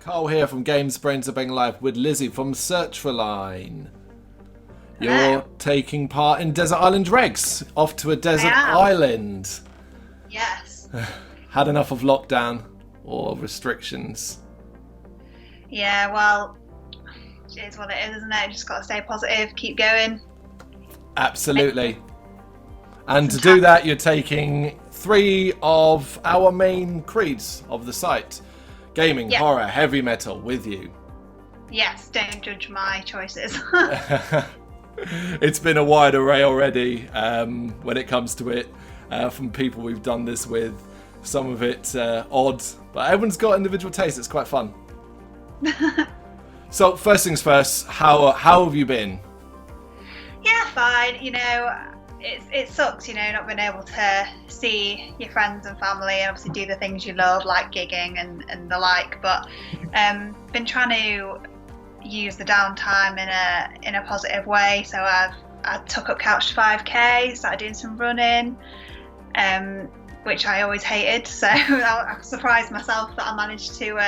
Carl here from Brrraaains A Head-Banging Life with Lizzie from Sertraline. You're taking part in Desert Island Dregs, off to a desert island. Yes. Had enough of lockdown or restrictions? Yeah, well, it is what it is, isn't it? Just got to stay positive, keep going. Absolutely. And to do that, you're taking 3 of our main creeds of the site. Gaming, horror, heavy metal with you. Yes, don't judge my choices. It's been a wide array already when it comes to it, from people we've done this with. Some of it odd, but everyone's got individual tastes. It's quite fun. So first things first, how have you been? Yeah, fine. You know, it sucks, you know, not being able to see your friends and family and obviously do the things you love, like gigging and the like. But been trying to use the downtime in a positive way. So I took up Couch to 5K, started doing some running, which I always hated. So I surprised myself that I managed to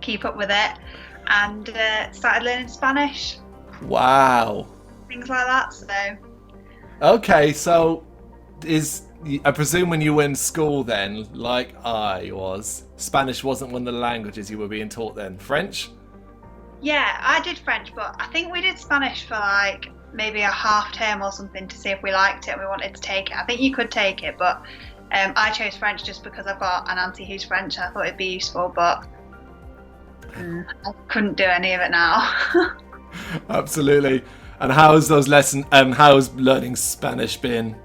keep up with it, and started learning Spanish. Wow. Things like that. So. Okay, so I presume when you were in school then, like I was, Spanish wasn't one of the languages you were being taught then. French? Yeah, I did French, but I think we did Spanish for like maybe a half term or something to see if we liked it and we wanted to take it. I think you could take it, but I chose French just because I've got an auntie who's French and I thought it'd be useful, but I couldn't do any of it now. Absolutely. And how's those lessons? How's learning Spanish been?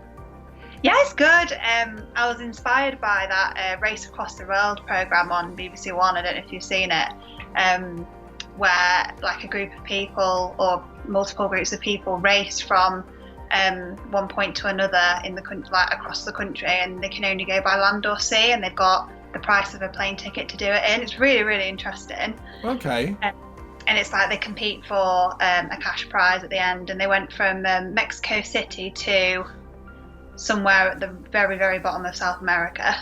Yeah, it's good. I was inspired by that Race Across the World programme on BBC One. I don't know if you've seen it, where like a group of people or multiple groups of people race from one point to another in the country, like across the country, and they can only go by land or sea, and they've got the price of a plane ticket to do it in. It's really, really interesting. Okay. And it's like they compete for a cash prize at the end, and they went from Mexico City to somewhere at the very, very bottom of South America.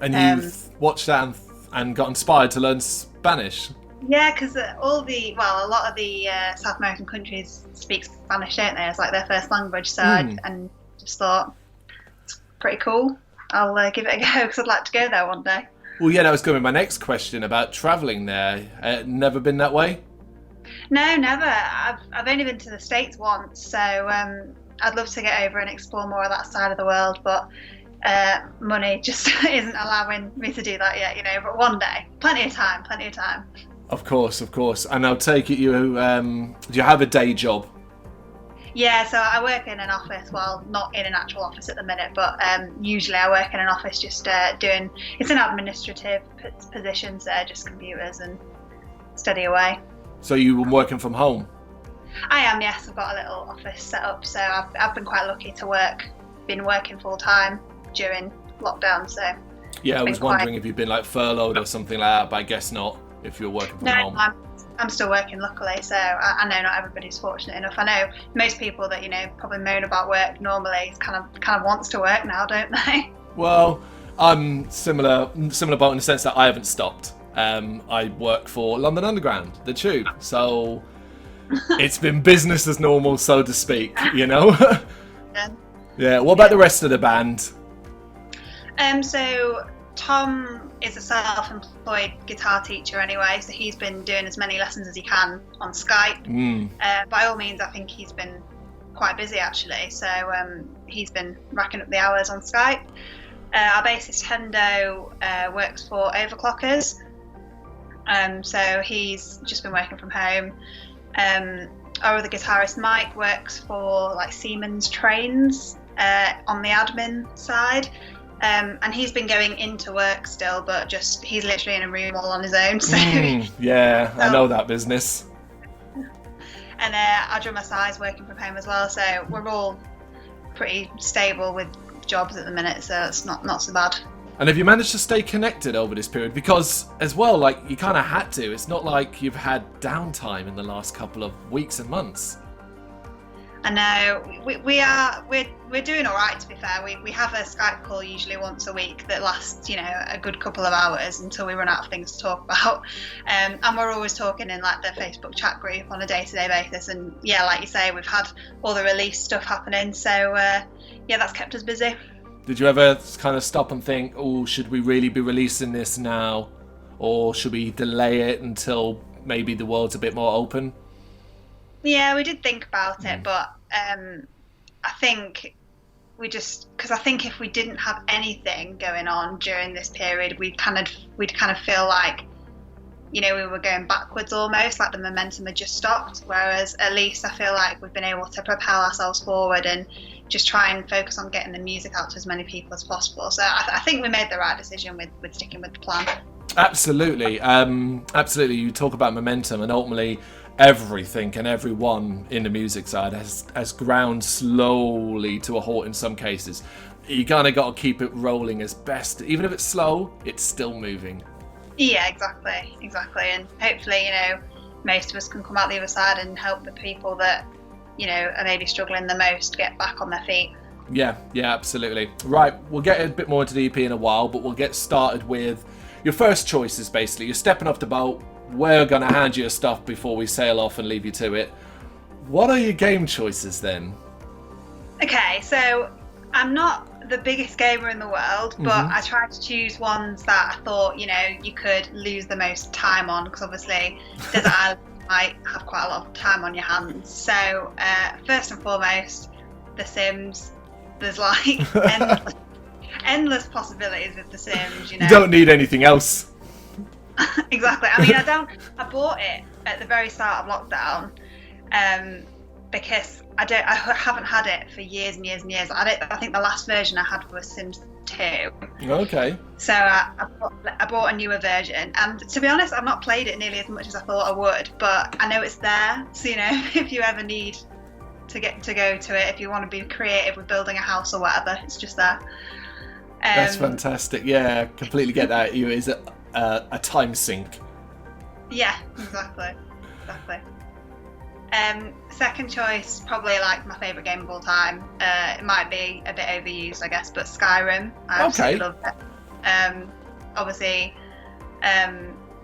And you've watched that and got inspired to learn Spanish? Yeah, because a lot of the South American countries speak Spanish, don't they? It's like their first language, so I just thought it's pretty cool. I'll give it a go because I'd like to go there one day. Well, yeah, that was going to be my next question about travelling there. Never been that way? No, never. I've only been to the States once, so I'd love to get over and explore more of that side of the world, but money just isn't allowing me to do that yet, you know, but one day. Plenty of time. Of course. And I'll take it do you have a day job? Yeah, so I work in an office, well, not in an actual office at the minute, but usually I work in an office just it's an administrative position, so just computers and study away. So you were working from home? I am, yes. I've got a little office set up, so I've been quite lucky to been working full time during lockdown, so. Yeah, I was wondering if you'd been like furloughed or something like that, but I guess not, if you're working from home. No, I'm still working, luckily, so I know not everybody's fortunate enough. I know most people that, you know, probably moan about work normally kind of wants to work now, don't they? Well, I'm similar boat in the sense that I haven't stopped. I work for London Underground, the Tube, so it's been business as normal, so to speak, you know? Yeah, what about the rest of the band? So Tom is a self-employed guitar teacher anyway, so he's been doing as many lessons as he can on Skype. By all means, I think he's been quite busy actually, so he's been racking up the hours on Skype. Our bassist Hendo works for Overclockers, so he's just been working from home. Our other guitarist Mike works for like Siemens Trains on the admin side. And he's been going into work still, but he's literally in a room all on his own. So yeah, I know that business. And our drummer Sai's working from home as well, so we're all pretty stable with jobs at the minute, so it's not so bad. And have you managed to stay connected over this period? Because as well, like you kind of had to. It's not like you've had downtime in the last couple of weeks and months. I know we're doing all right, to be fair. We have a Skype call usually once a week that lasts, you know, a good couple of hours until we run out of things to talk about. And we're always talking in like the Facebook chat group on a day-to-day basis. And yeah, like you say, we've had all the release stuff happening, so yeah, that's kept us busy. Did you ever kind of stop and think, oh, should we really be releasing this now, or should we delay it until maybe the world's a bit more open? Yeah, we did think about it, but I think because I think if we didn't have anything going on during this period, we'd kind of feel like, you know, we were going backwards almost, like the momentum had just stopped. Whereas at least I feel like we've been able to propel ourselves forward and just try and focus on getting the music out to as many people as possible. So I think we made the right decision with sticking with the plan. Absolutely. Absolutely. You talk about momentum, and ultimately everything and everyone in the music side has ground slowly to a halt in some cases. You kind of got to keep it rolling as best. Even if it's slow, it's still moving. Yeah, exactly. And hopefully, you know, most of us can come out the other side and help the people that, you know, are maybe struggling the most get back on their feet. Yeah, absolutely. Right, we'll get a bit more into the EP in a while, but we'll get started with your first choices, basically. You're stepping off the boat. We're going to hand you your stuff before we sail off and leave you to it. What are your game choices then? Okay, so I'm not the biggest gamer in the world, but I tried to choose ones that I thought, you know, you could lose the most time on, because obviously Desert Island might have quite a lot of time on your hands. So first and foremost, The Sims. There's like endless possibilities with The Sims, you know. You don't need anything else. Exactly. I mean, I bought it at the very start of lockdown because I haven't had it for years and years and years. I think the last version I had was Sims 2. Okay. So I bought a newer version, and to be honest, I've not played it nearly as much as I thought I would, but I know it's there. So, you know, if you ever need to go to it, if you want to be creative with building a house or whatever, it's just there. That's fantastic. Yeah, completely get that. You is a time sink. Yeah, exactly. Second choice, probably like my favourite game of all time. It might be a bit overused, I guess, but Skyrim. I absolutely love it. Obviously,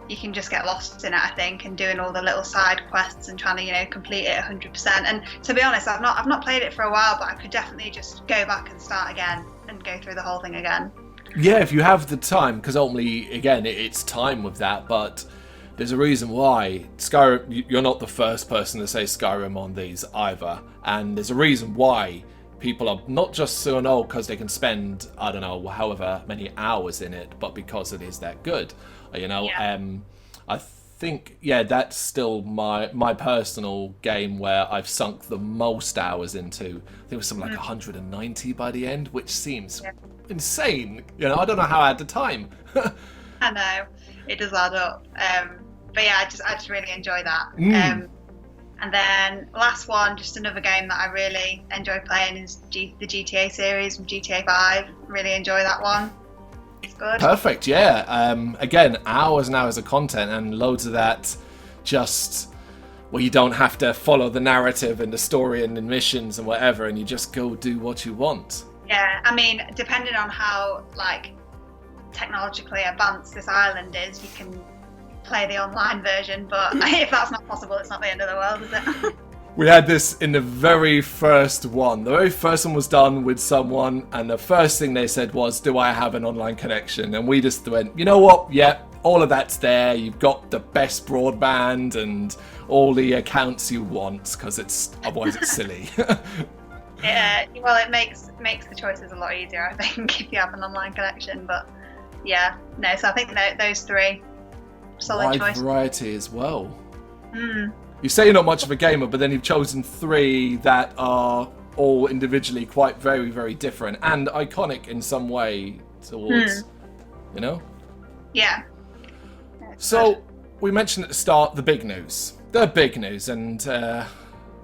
you can just get lost in it, I think, and doing all the little side quests and trying to, you know, complete it 100%. And to be honest, I've not played it for a while, but I could definitely just go back and start again and go through the whole thing again. Yeah, if you have the time, because ultimately, again, it's time with that, but there's a reason why. Skyrim, you're not the first person to say Skyrim on these either, and there's a reason why people are not just so old because they can spend, I don't know, however many hours in it, but because it is that good, you know. Yeah. I think, yeah, that's still my personal game where I've sunk the most hours into. I think it was something like 190 by the end, which seems insane. You know, I don't know how I had the time. I know, it does add up. But yeah, I just really enjoy that. And then last one, just another game that I really enjoy playing is the GTA series from GTA 5. Really enjoy that one. It's good. Perfect, yeah. Again, hours and hours of content, and loads of that just where you don't have to follow the narrative and the story and the missions and whatever, and you just go do what you want. Yeah, I mean, depending on how like technologically advanced this island is, you can play the online version, but if that's not possible, it's not the end of the world, is it? We had this in the very first one. The very first one was done with someone, and the first thing they said was, do I have an online connection? And we just went, you know what? Yeah, all of that's there. You've got the best broadband and all the accounts you want, because otherwise it's silly. Yeah, well, it makes the choices a lot easier, I think, if you have an online connection. But yeah, no, so I think those three. Solid choice. Variety as well. You say you're not much of a gamer, but then you've chosen three that are all individually quite very, very different and iconic in some way towards, you know? Yeah. So, we mentioned at the start the big news. The big news, and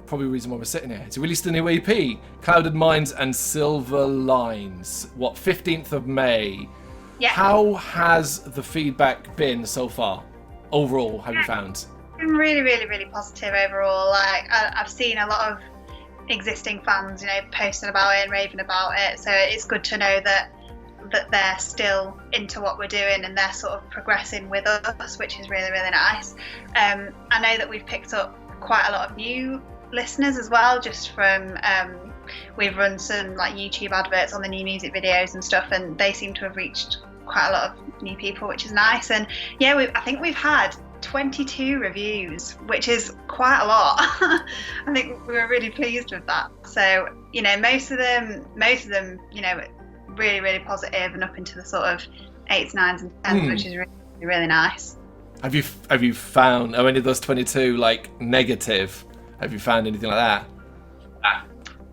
probably the reason why we're sitting here. It's released a new EP, Clouded Minds and Silver Lines. 15th of May. Yeah. How has the feedback been so far? Overall, have you found? Been really, really, really positive overall. Like I've seen a lot of existing fans, you know, posting about it and raving about it. So it's good to know that they're still into what we're doing and they're sort of progressing with us, which is really, really nice. I know that we've picked up quite a lot of new listeners as well, just from we've run some like YouTube adverts on the new music videos and stuff, and they seem to have reached quite a lot of new people, which is nice. And yeah, I think we've had 22 reviews, which is quite a lot. I think we were really pleased with that. So, you know, most of them, you know, really, really positive and up into the sort of 8s, 9s and 10s, which is really, really nice. Have you found, are any of those 22 like negative? Have you found anything like that?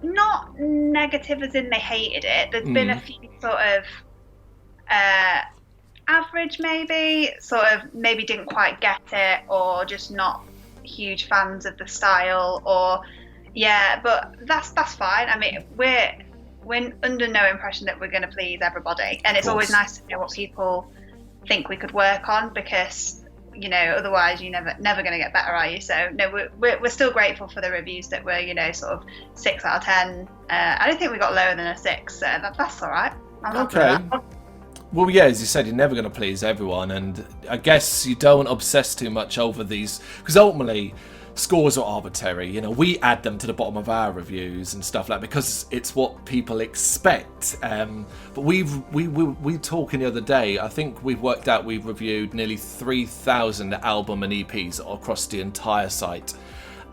Not negative as in they hated it. There's been a few sort of average, maybe, sort of maybe didn't quite get it, or just not huge fans of the style, or but that's fine. I mean, we're under no impression that we're going to please everybody, and it's always nice to know what people think we could work on, because, you know, otherwise you're never going to get better, are you? So no, we're still grateful for the reviews that were, you know, sort of 6 out of 10. I don't think we got lower than a 6, so that's all right. Okay. Well, yeah, as you said, you're never going to please everyone, and I guess you don't obsess too much over these, because ultimately scores are arbitrary. You know, we add them to the bottom of our reviews and stuff like that because it's what people expect. But we talking the other day, I think we've worked out we've reviewed nearly 3,000 album and EPs across the entire site.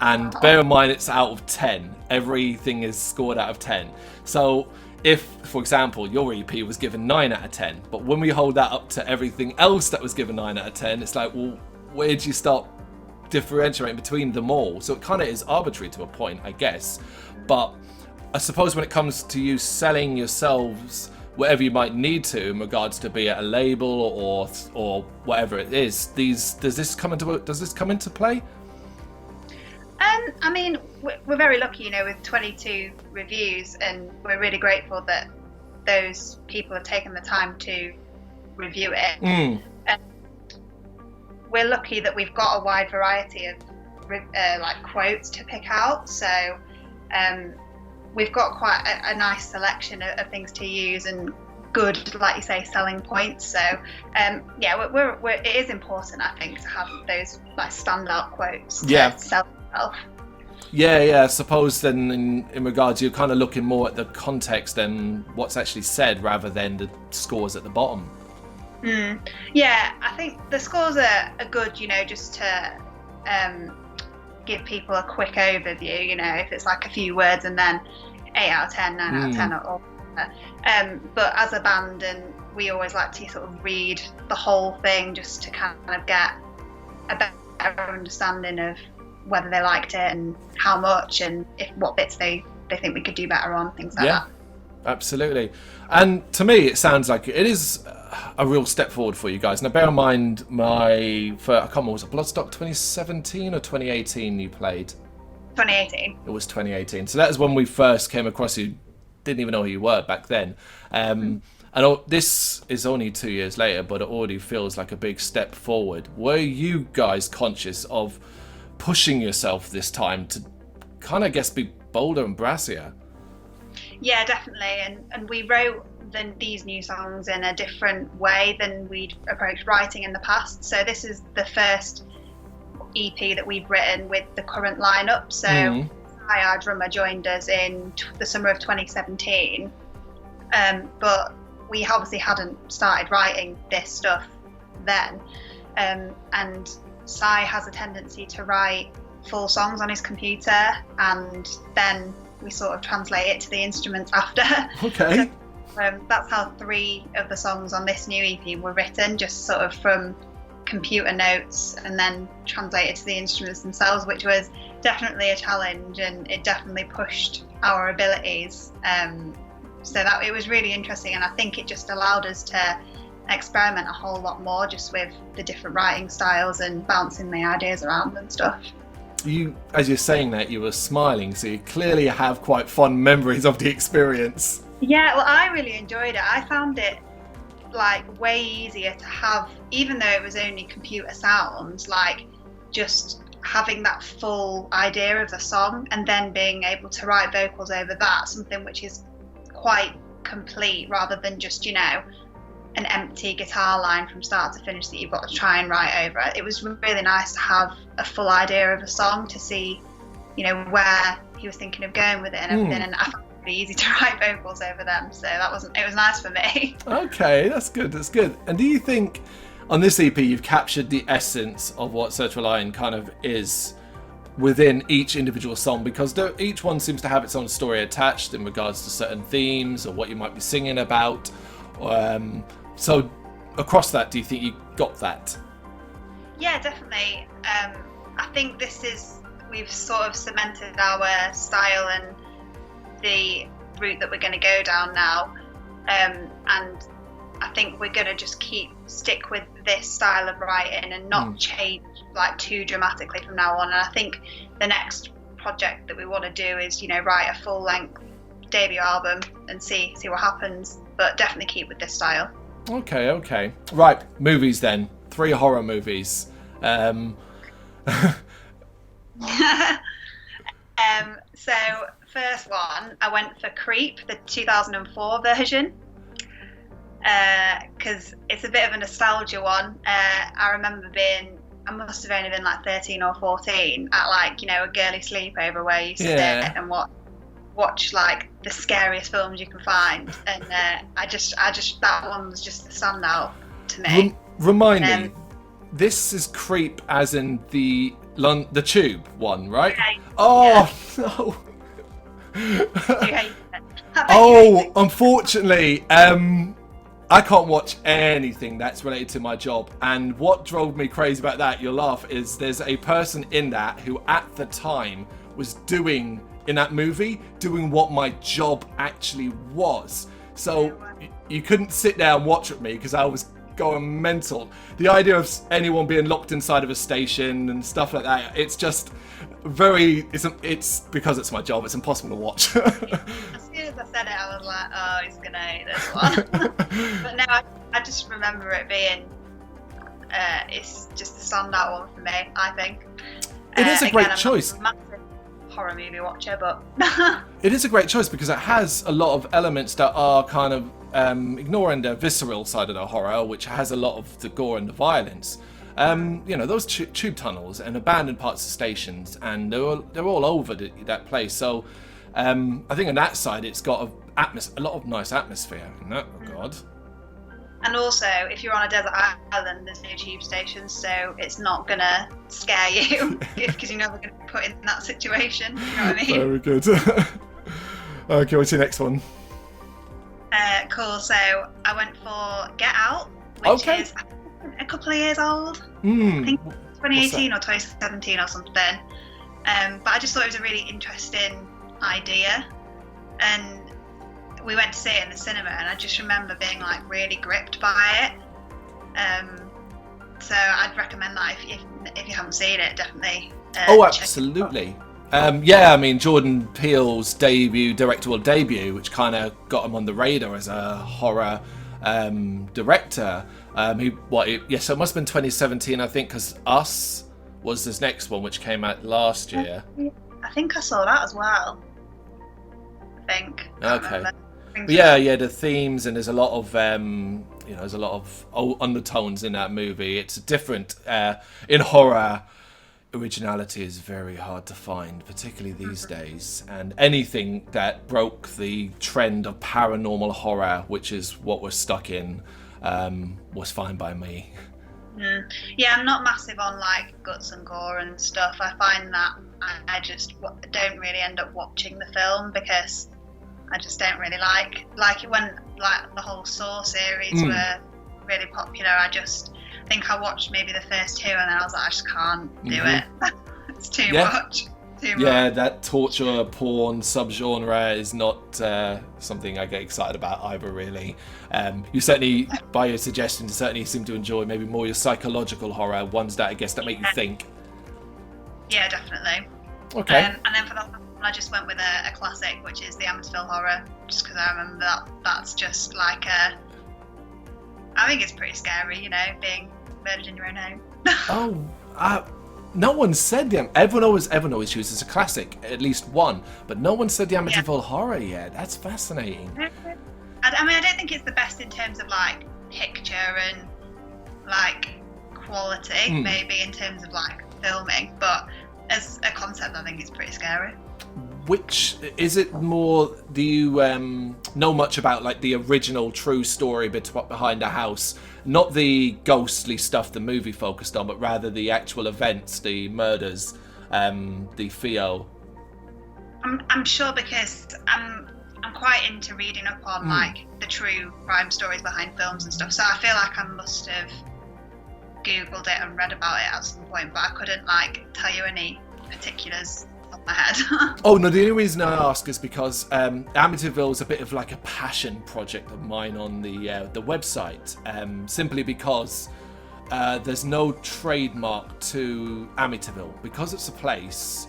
And bear in mind, it's out of 10. Everything is scored out of 10. So if, for example, your EP was given 9 out of 10, but when we hold that up to everything else that was given 9 out of 10, it's like, well, where do you start differentiating between them all? So it kind of is arbitrary to a point, I guess. But I suppose when it comes to you selling yourselves whatever you might need to in regards to be it a label or whatever it is, does this come into play? I mean, we're very lucky, you know, with 22 reviews, and we're really grateful that those people have taken the time to review it. And we're lucky that we've got a wide variety of like quotes to pick out. So we've got quite a nice selection of things to use, and good, like you say, selling points. So it is important, I think, to have those like standout quotes to sell yourself. Yeah, I suppose then in regards, you're kind of looking more at the context than what's actually said rather than the scores at the bottom. Yeah, I think the scores are good, you know, just to give people a quick overview, you know, if it's like a few words and then 8 out of 10, 9 out of 10 or but as a band, and we always like to sort of read the whole thing just to kind of get a better understanding of whether they liked it and how much, and what bits they think we could do better on, things like that. Absolutely. And to me, it sounds like it is a real step forward for you guys. Now, bear in mind, I can't remember, was it Bloodstock 2017 or 2018 you played? 2018. It was 2018. So that is when we first came across you. Didn't even know who you were back then. And this is only 2 years later, but it already feels like a big step forward. Were you guys conscious of pushing yourself this time to kind of, be bolder and brassier? Yeah, definitely. And we wrote these new songs in a different way than we'd approached writing in the past. So this is the first EP that we've written with the current lineup. So our drummer joined us in the summer of 2017, but we obviously hadn't started writing this stuff then. And Sai has a tendency to write full songs on his computer, and then we sort of translate it to the instruments after. Okay. So, that's how 3 of the songs on this new EP were written, just sort of from computer notes and then translated to the instruments themselves, which was definitely a challenge, and it definitely pushed our abilities. So that it was really interesting, and I think it just allowed us to experiment a whole lot more just with the different writing styles and bouncing the ideas around and stuff. You, as you're saying that, you were smiling, so you clearly have quite fond memories of the experience. Yeah, well, I really enjoyed it. I found it like way easier to have, even though it was only computer sounds, like just having that full idea of the song and then being able to write vocals over that, something which is quite complete rather than just, you know, an empty guitar line from start to finish that you've got to try and write over. It was really nice to have a full idea of a song, to see, you know, where he was thinking of going with it and everything, and I found it really easy to write vocals over them, so it was nice for me. Okay, that's good. And do you think on this EP you've captured the essence of what Sertraline kind of is within each individual song? Because each one seems to have its own story attached in regards to certain themes or what you might be singing about. So across that, do you think you got that? Yeah, definitely. I think we've sort of cemented our style and the route that we're going to go down now. And I think we're going to just stick with this style of writing and not change like too dramatically from now on. And I think the next project that we want to do is, you know, write a full length debut album and see what happens, but definitely keep with this style. Okay. Right, movies then. 3 horror movies. So first one, I went for Creep, the 2004 version, because it's a bit of a nostalgia one. I remember I must have only been like 13 or 14 at, like, you know, a girly sleepover where you sit and watch like the scariest films you can find, and I just that one was just a standout to me. Remind me, this is Creep as in the Tube one, right? Yeah. Oh no. Oh, unfortunately, I can't watch anything that's related to my job, and what drove me crazy about that, you'll laugh, is there's a person in that who at the time was doing what my job actually was. So you couldn't sit there and watch with me because I was going mental. The idea of anyone being locked inside of a station and stuff like that, it's just it's because it's my job, it's impossible to watch. As soon as I said it, I was like, oh, he's gonna hate this one. But no, I just remember it being it's just a standout one for me, I think. It is a great choice. I'm a massive horror movie watcher, but it is a great choice because it has a lot of elements that are kind of ignoring the visceral side of the horror, which has a lot of the gore and the violence. You know, those tube tunnels and abandoned parts of stations, and they're all over that place. So I think on that side, it's got a lot of nice atmosphere in that regard. And also, if you're on a desert island, there's no tube stations, so it's not gonna scare you because you're never gonna be put in that situation. You know what I mean? Very good. Okay, what's your next one? Cool. So I went for Get Out, which is a couple of years old. I think 2018 or 2017 or something. But I just thought it was a really interesting idea, and we went to see it in the cinema, and I just remember being like really gripped by it. So I'd recommend that if you haven't seen it, definitely. Absolutely. I mean, Jordan Peele's directorial debut, which kind of got him on the radar as a horror director. So it must have been 2017, I think, because Us was his next one, which came out last year. I think I saw that as well. I think. Okay. But yeah, the themes, and there's a lot of undertones in that movie. It's different in horror. Originality is very hard to find, particularly these days. And anything that broke the trend of paranormal horror, which is what we're stuck in, was fine by me. Yeah, I'm not massive on like guts and gore and stuff. I find that I just don't really end up watching the film because I just don't really like it when like the whole Saw series were really popular. I think I watched maybe the first 2 and then I was like, I just can't do it. It's too much. Yeah, that torture porn subgenre is not something I get excited about either, really. You certainly, by your suggestion, certainly seem to enjoy maybe more your psychological horror, ones that I guess that make you think. Yeah, definitely. Okay. And then for that, I just went with a classic, which is the Amityville Horror, just because I remember that's just like I think it's pretty scary, you know, being murdered in your own home. no one said everyone always chooses a classic, at least one, but no one said the Amityville Horror yet. That's fascinating. I mean, I don't think it's the best in terms of like picture and like quality, maybe in terms of like filming, but as a concept, I think it's pretty scary. Which is it more? Do you know much about like the original true story behind a house? Not the ghostly stuff the movie focused on, but rather the actual events, the murders, the Theo. I'm sure because I'm quite into reading up on like the true crime stories behind films and stuff. So I feel like I must have Googled it and read about it at some point, but I couldn't like tell you any particulars off my head. Oh no, the only reason I ask is because Amityville is a bit of like a passion project of mine on the website, simply because there's no trademark to Amityville because it's a place.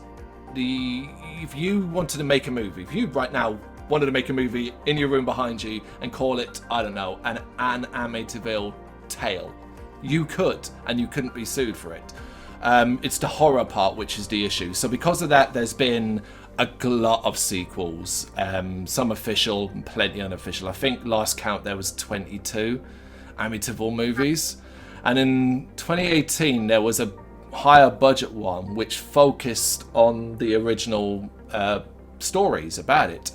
If you wanted to make a movie, if you right now wanted to make a movie in your room behind you and call it, I don't know, an Amityville Tale, you could, and you couldn't be sued for it. It's the horror part which is the issue. So because of that, there's been a lot of sequels, some official and plenty unofficial. I think last count there was 22 Amityville movies, and in 2018 there was a higher budget one which focused on the original stories about it.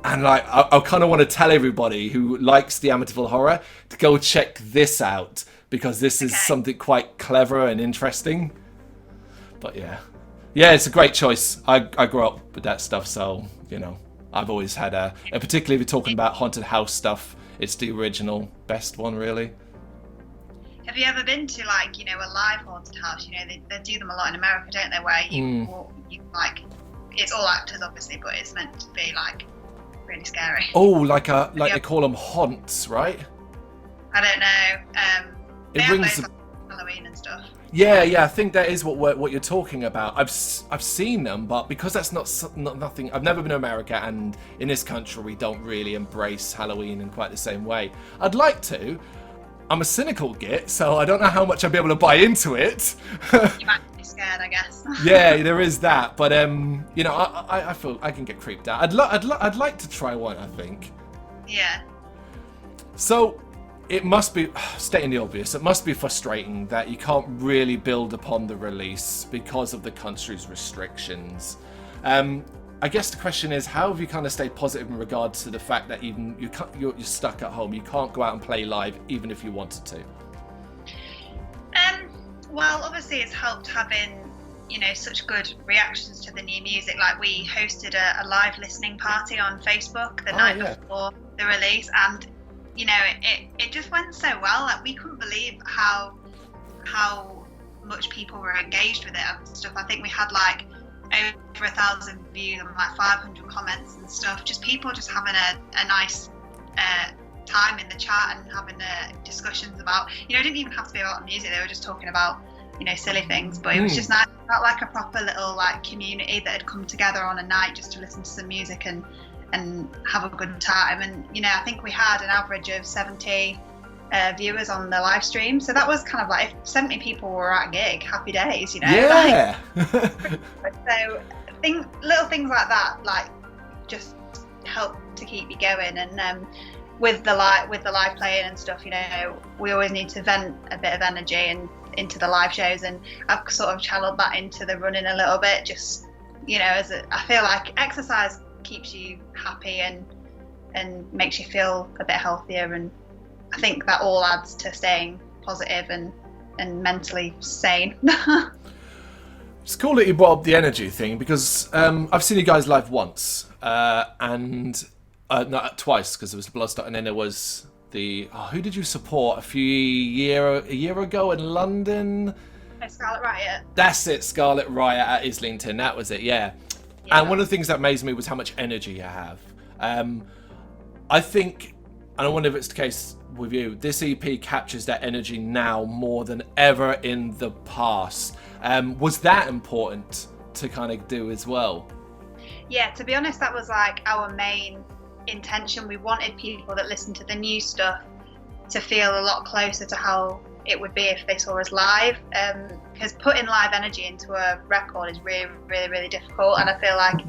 And like, I kind of want to tell everybody who likes the Amityville Horror to go check this out, because this is something quite clever and interesting. But yeah, it's a great choice. I grew up with that stuff, so you know, I've always had and particularly if you're talking about haunted house stuff, it's the original best one, really. Have you ever been to like, you know, a live haunted house? You know, they do them a lot in America, don't they? Where you like, it's all actors obviously, but it's meant to be like really scary. Oh, like they call them haunts, right? I don't know. They have those like Halloween and stuff. Yeah, I think that is what you're talking about. I've seen them, but because that's not nothing. I've never been to America, and in this country we don't really embrace Halloween in quite the same way. I'd like to. I'm a cynical git, so I don't know how much I'll be able to buy into it. You might be scared, I guess. Yeah, there is that, but you know, I feel I can get creeped out. I'd like to try one, I think. Yeah. So it must be, stating the obvious, it must be frustrating that you can't really build upon the release because of the country's restrictions. I guess the question is, how have you kind of stayed positive in regards to the fact that even you're stuck at home, you can't go out and play live even if you wanted to? Well, obviously it's helped having, you know, such good reactions to the new music. Like we hosted a live listening party on Facebook the night before the release, and you know, it just went so well. Like we couldn't believe how much people were engaged with it and stuff. I think we had like over 1,000 views and like 500 comments and stuff. Just people just having a nice time in the chat and having discussions about, you know, it didn't even have to be about the music. They were just talking about, you know, silly things. But it was just nice. It felt like a proper little like community that had come together on a night just to listen to some music and have a good time. And you know, I think we had an average of 70 viewers on the live stream, so that was kind of like if 70 people were at a gig, happy days, you know. Yeah. So little things like that like just help to keep you going. And with the live playing and stuff, you know, we always need to vent a bit of energy and into the live shows, and I've sort of channeled that into the running a little bit, just, you know, I feel like exercise keeps you happy and makes you feel a bit healthier, and I think that all adds to staying positive and mentally sane. It's cool that you brought up the energy thing, because I've seen you guys live once and no, twice, because there was the Bloodstock, and then there was who did you support a year ago in London? Scarlet Riot. That's it, Scarlet Riot at Islington. That was it, yeah. And one of the things that amazed me was how much energy you have. I think, and I wonder if it's the case with you, this EP captures that energy now more than ever in the past. Was that important to kind of do as well? Yeah, to be honest, that was like our main intention. We wanted people that listen to the new stuff to feel a lot closer to how it would be if they saw us live, because putting live energy into a record is really, really, really difficult, and I feel like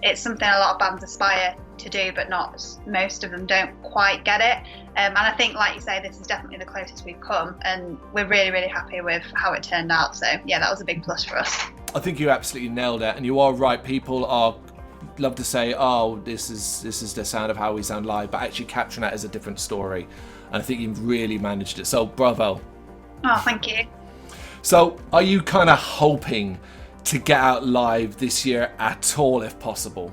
it's something a lot of bands aspire to do, but not most of them don't quite get it. And I think, like you say, this is definitely the closest we've come, and we're really, really happy with how it turned out. So yeah, that was a big plus for us. I think you absolutely nailed it, and you are right. People love to say, "Oh, this is the sound of how we sound live," but actually capturing that as a different story. And I think you've really managed it. So bravo. Oh, thank you. So are you kind of hoping to get out live this year at all, if possible?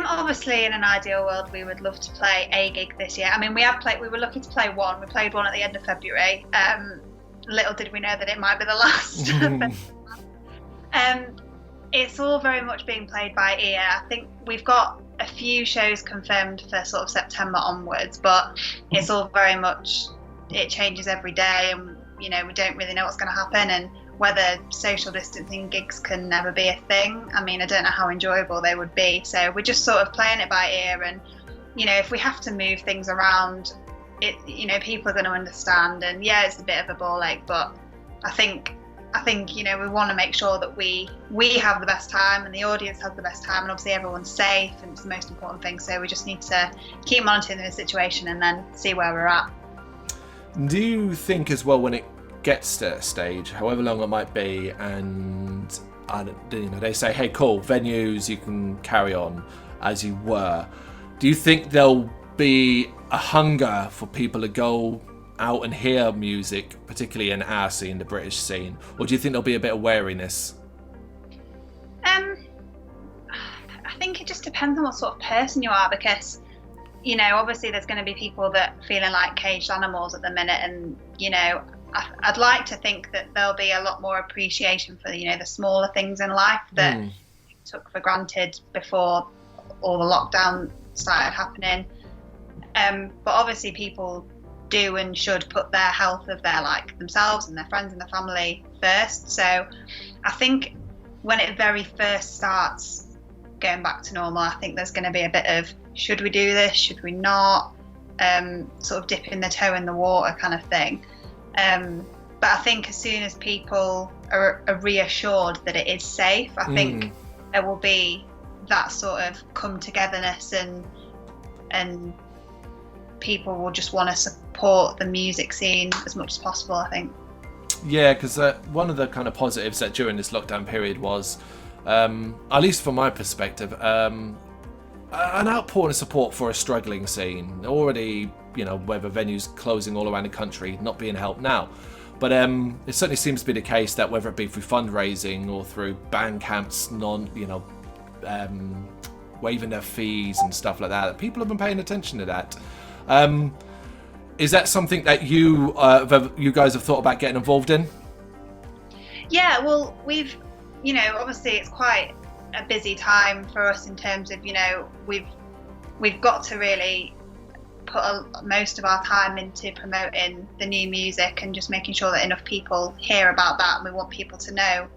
Obviously, in an ideal world, we would love to play a gig this year. I mean, we were lucky to play one. We played one at the end of February. Little did we know that it might be the last. It's all very much being played by ear. I think we've got a few shows confirmed for sort of September onwards, but it's all very much, it changes every day, and we don't really know what's going to happen, and whether social distancing gigs can never be a thing. I mean, I don't know how enjoyable they would be, so we're just sort of playing it by ear, and if we have to move things around, people are going to understand, and yeah, it's a bit of a ball ache, but I think we want to make sure that we have the best time and the audience has the best time, and obviously everyone's safe, and it's the most important thing, so we just need to keep monitoring the situation and then see where we're at. Do you think as well, when it gets to a stage, however long it might be, and they say, hey, cool, venues, you can carry on as you were, do you think there'll be a hunger for people to go out and hear music, particularly in our scene, the British scene, or do you think there'll be a bit of wariness? I think it just depends on what sort of person you are, because obviously there's going to be people that are feeling like caged animals at the minute, and I'd like to think that there'll be a lot more appreciation for the smaller things in life that took for granted before all the lockdown started happening. But obviously people do and should put their health of themselves and their friends and their family first. So I think when it very first starts going back to normal, I think there's going to be a bit of, should we do this, should we not, sort of dipping the toe in the water kind of thing. But I think as soon as people are reassured that it is safe, I think there will be that sort of come togetherness, and people will just want to support the music scene as much as possible, I think. Yeah, because one of the kind of positives that during this lockdown period was, at least from my perspective, an outpouring of support for a struggling scene. Already, whether venues closing all around the country, not being helped now. But it certainly seems to be the case that whether it be through fundraising or through band camps, waiving their fees and stuff like that, people have been paying attention to that. Is that something that you guys have thought about getting involved in? Yeah, well, we've, obviously it's quite a busy time for us in terms of, we've got to really put most of our time into promoting the new music and just making sure that enough people hear about that, and we want people to know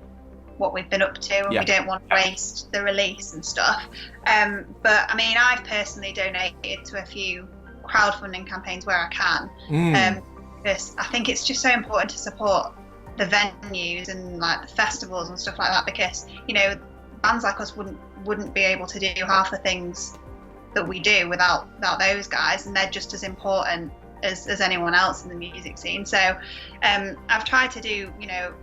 what we've been up to, and we don't want to waste the release and stuff. But I mean, I've personally donated to a few crowdfunding campaigns where I can, because I think it's just so important to support the venues and the festivals and stuff like that, because bands like us wouldn't be able to do half the things that we do without those guys, and they're just as important as anyone else in the music scene. So I've tried to do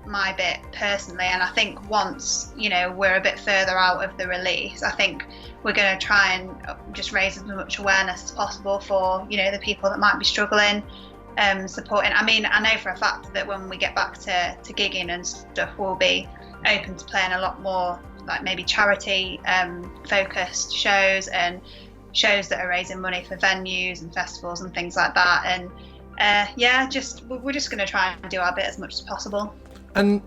my bit personally, and I think once we're a bit further out of the release, I think we're going to try and just raise as much awareness as possible for the people that might be struggling, supporting. I mean, I know for a fact that when we get back to gigging and stuff, we'll be open to playing a lot more maybe charity focused shows, and shows that are raising money for venues and festivals and things like that. And we're just going to try and do our bit as much as possible. And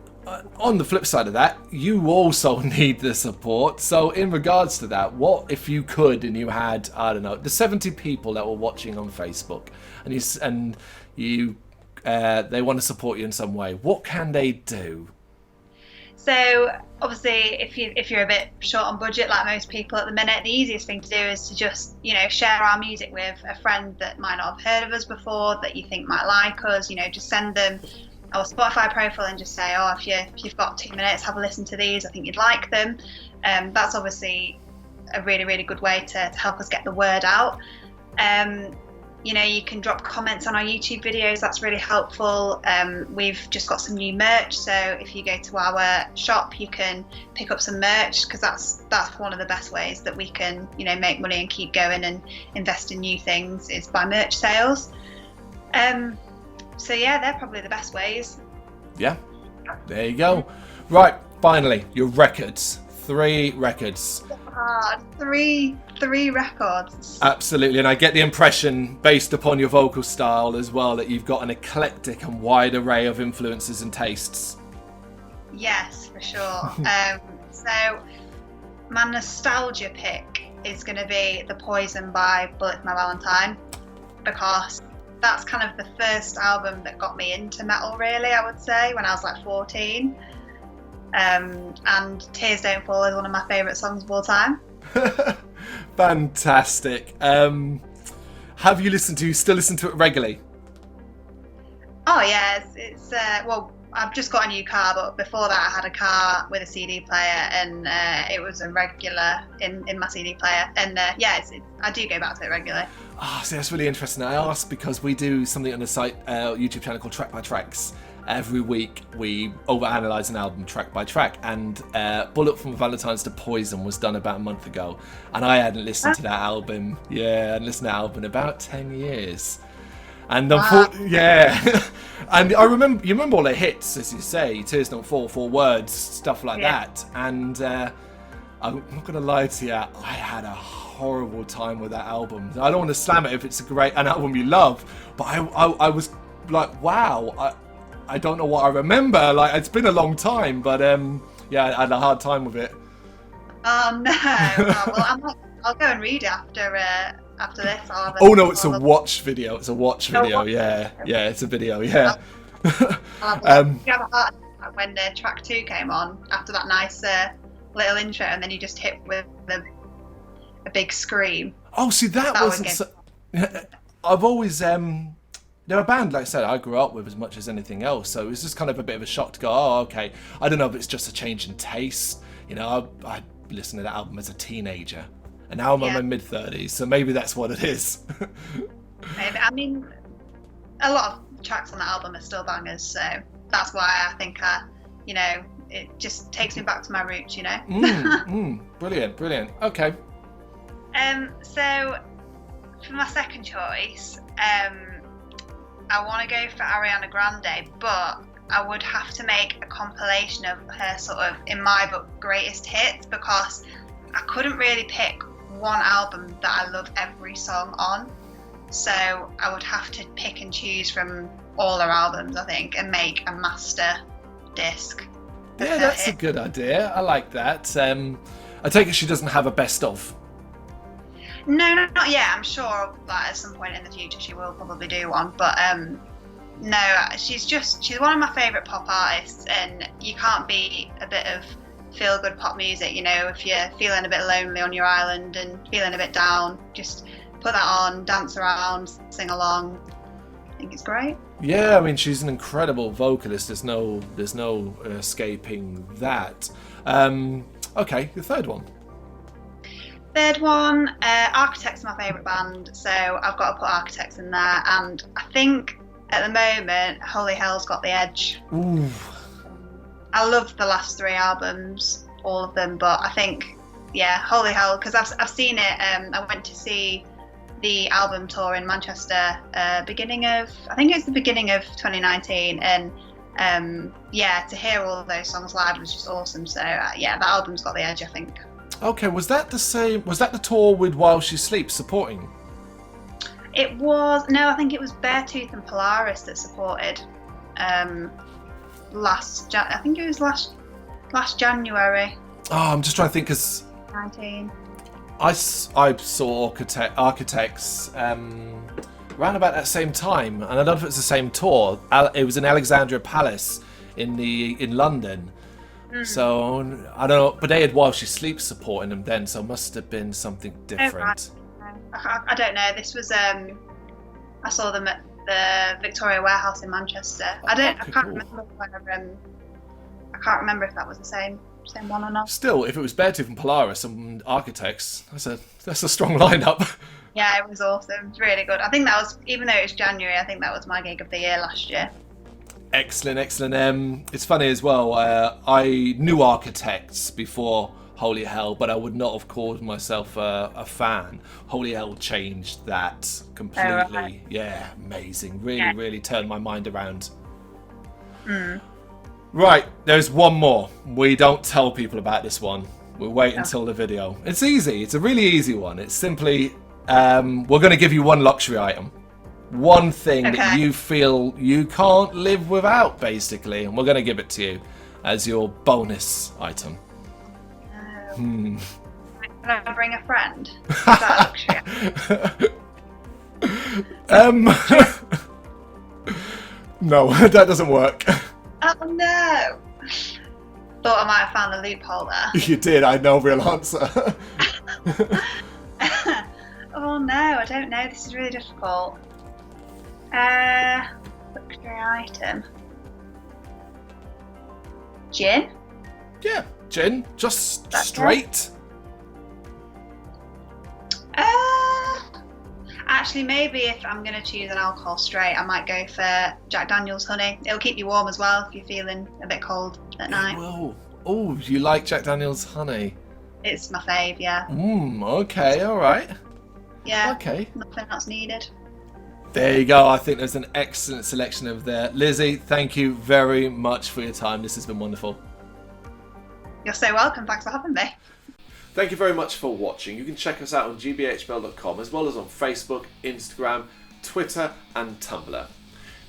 on the flip side of that, you also need the support. So in regards to that, what if you could, and you had, I don't know, the 70 people that were watching on Facebook, and they want to support you in some way, what can they do? So obviously, if you're a bit short on budget, like most people at the minute, the easiest thing to do is to just, share our music with a friend that might not have heard of us before, that you think might like us. Just send them our Spotify profile and just say, oh, if you've got 2 minutes, have a listen to these. I think you'd like them. That's obviously a really, really good way to help us get the word out. You can drop comments on our YouTube videos. That's really helpful. We've just got some new merch, so if you go to our shop, you can pick up some merch, because that's one of the best ways that we can, make money and keep going and invest in new things, is by merch sales. So yeah, they're probably the best ways. Yeah, there you go. Right, finally, your records. 3 records. Hard. Three records. Absolutely, and I get the impression, based upon your vocal style as well, that you've got an eclectic and wide array of influences and tastes. Yes, for sure. So my nostalgia pick is going to be The Poison by Bullet for My Valentine, because that's kind of the first album that got me into metal, really, I would say, when I was like 14. And Tears Don't Fall is one of my favourite songs of all time. Fantastic. Have you still listen to it regularly? Oh yeah, it's well, I've just got a new car, but before that I had a car with a CD player, and it was a regular in my CD player, and I do go back to it regularly. See, that's really interesting. I asked because we do something on the site, YouTube channel called Track by Tracks. Every week we overanalyze an album track by track, and Bullet from Valentine's to Poison was done about a month ago, and I hadn't listened to that album. Yeah, I hadn't listened to that album in about 10 years. And and you remember all the hits, as you say, Tears Don't Fall, 4 words, stuff like that. And I'm not going to lie to you, I had a horrible time with that album. I don't want to slam it if it's an album you love, but I was like, wow, I don't know what I remember. Like, it's been a long time, but I had a hard time with it. Oh no! Well, I'll go and read it after this. Oh no, it's a watch video. It's a watch video. Yeah, it's a video. Yeah. You have a heart attack when track 2 came on after that nice little intro, and then you just hit with a big scream. Oh, see, that wasn't. I've always they're a band, like I said, I grew up with as much as anything else, so it was just kind of a bit of a shock to go, oh, okay. I don't know if it's just a change in taste. I listened to that album as a teenager, and now I'm in my mid-30s, so maybe that's what it is. Maybe. I mean, a lot of tracks on that album are still bangers, so that's why I think it just takes me back to my roots, Brilliant. Okay. So for my second choice, I want to go for Ariana Grande, but I would have to make a compilation of her sort of, in my book, greatest hits, because I couldn't really pick one album that I love every song on. So I would have to pick and choose from all her albums, I think, and make a master disc. Yeah, that's a good idea. I like that. I take it she doesn't have a best of. No, not yet. I'm sure that at some point in the future she will probably do one. But no, she's one of my favourite pop artists, and you can't beat a bit of feel-good pop music. If you're feeling a bit lonely on your island and feeling a bit down, just put that on, dance around, sing along. I think it's great. Yeah, I mean, she's an incredible vocalist. There's no escaping that. Okay, the third one. Third one, Architects are my favourite band, so I've got to put Architects in there, and I think at the moment Holy Hell's got the edge. Ooh. I love the last 3 albums, all of them, but I think, Holy Hell, because I've seen it. I went to see the album tour in Manchester, beginning of 2019, and to hear all of those songs live was just awesome. So the album's got the edge, I think. Okay, was that the tour with While She Sleeps supporting? It was, no, I think it was Beartooth and Polaris that supported. I think it was last January. Oh, I'm just trying to think, because 19. I saw Architects around about that same time, and I don't know if it's the same tour. It was in Alexandra Palace in London, So I don't know, but they had while she sleeps supporting them then, so it must have been something different. I don't know. This was I saw them at the Victoria Warehouse in Manchester. I can't remember I can't remember if that was the same one or not. Still, if it was Beartooth and Polaris and Architects, that's a strong lineup. Yeah, it was awesome. It's really good. I think that was, even though it was January, I think that was my gig of the year last year. Excellent. It's funny as well. I knew Architects before Holy Hell, but I would not have called myself a fan. Holy Hell changed that completely. Oh, right. Yeah, amazing. Really turned my mind around. Mm. Right, there's one more. We don't tell people about this one. We'll wait until the video. It's easy. It's a really easy one. It's simply, we're going to give you one luxury item. One thing that you feel you can't live without, basically. And we're going to give it to you as your bonus item. Can I bring a friend? Is that a luxury? No, that doesn't work. Oh no! Thought I might have found the loophole there. You did, I know real answer. Oh no, I don't know. This is really difficult. Luxury item. Gin? Yeah, gin. Just straight. Actually, maybe if I'm going to choose an alcohol straight, I might go for Jack Daniel's Honey. It'll keep you warm as well if you're feeling a bit cold at night. Whoa. Oh, you like Jack Daniel's Honey? It's my fave, yeah. Okay, alright. Yeah, okay. Nothing else needed. There you go. I think there's an excellent selection over there. Lizzie, thank you very much for your time. This has been wonderful. You're so welcome. Thanks for having me. Thank you very much for watching. You can check us out on gbhbl.com as well as on Facebook, Instagram, Twitter and Tumblr.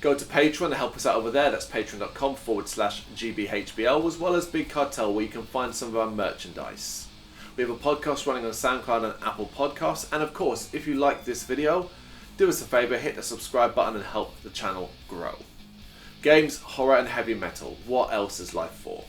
Go to Patreon to help us out over there. That's patreon.com/gbhbl, as well as Big Cartel, where you can find some of our merchandise. We have a podcast running on SoundCloud and Apple Podcasts. And of course, if you like this video, do us a favour, hit the subscribe button and help the channel grow. Games, horror and heavy metal. What else is life for?